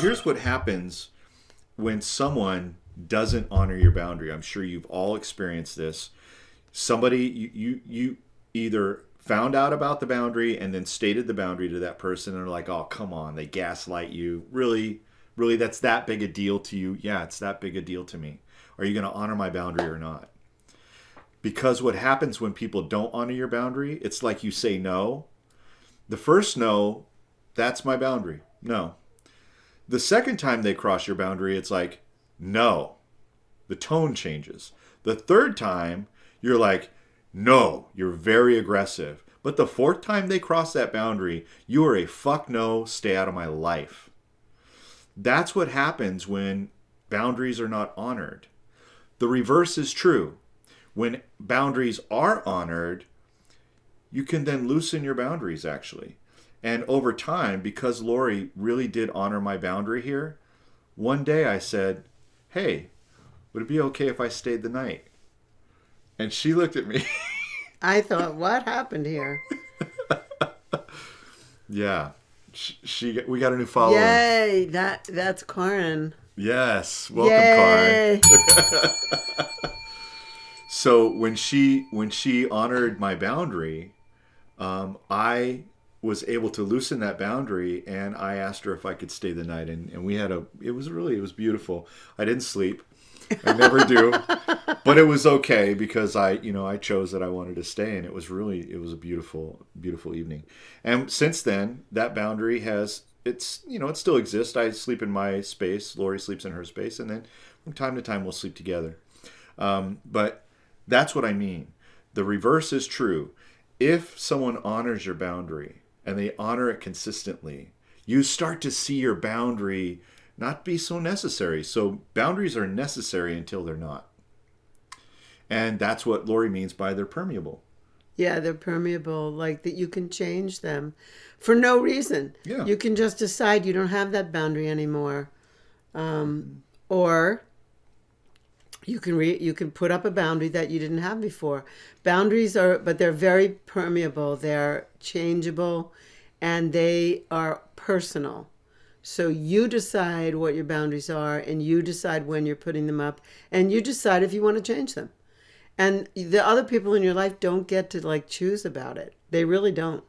here's what happens when someone doesn't honor your boundary. I'm sure you've all experienced this. Somebody, you either found out about the boundary and then stated the boundary to that person and are like, oh, come on, they gaslight you. Really, really, that's that big a deal to you? Yeah, it's that big a deal to me. Are you going to honor my boundary or not? Because what happens when people don't honor your boundary, it's like you say no. The first no, that's my boundary. No. The second time they cross your boundary, it's like, no. The tone changes. The third time, you're like, no, you're very aggressive. But the fourth time they cross that boundary, you are a fuck no, stay out of my life. That's what happens when boundaries are not honored. The reverse is true. When boundaries are honored, you can then loosen your boundaries, actually. And over time, because Laurie really did honor my boundary here, one day I said, hey, would it be okay if I stayed the night? And she looked at me. I thought, what happened here? Yeah. We got a new follower. Yay, that's Karen. Yes. Welcome, Yay. Karen. So when she honored my boundary, I was able to loosen that boundary, and I asked her if I could stay the night, and we had it was beautiful. I didn't sleep. I never do. But it was okay because I chose that I wanted to stay, and it was a beautiful, beautiful evening. And since then, that boundary it still exists. I sleep in my space, Laurie sleeps in her space, and then from time to time we'll sleep together. But that's what I mean. The reverse is true. If someone honors your boundary and they honor it consistently, you start to see your boundary not be so necessary. So boundaries are necessary until they're not. And that's what Laurie means by they're permeable. Yeah, they're permeable, like that you can change them for no reason. Yeah. You can just decide you don't have that boundary anymore. Or you can put up a boundary that you didn't have before. Boundaries but they're very permeable. They're changeable, and they are personal. So you decide what your boundaries are, and you decide when you're putting them up, and you decide if you want to change them. And the other people in your life don't get to choose about it. They really don't.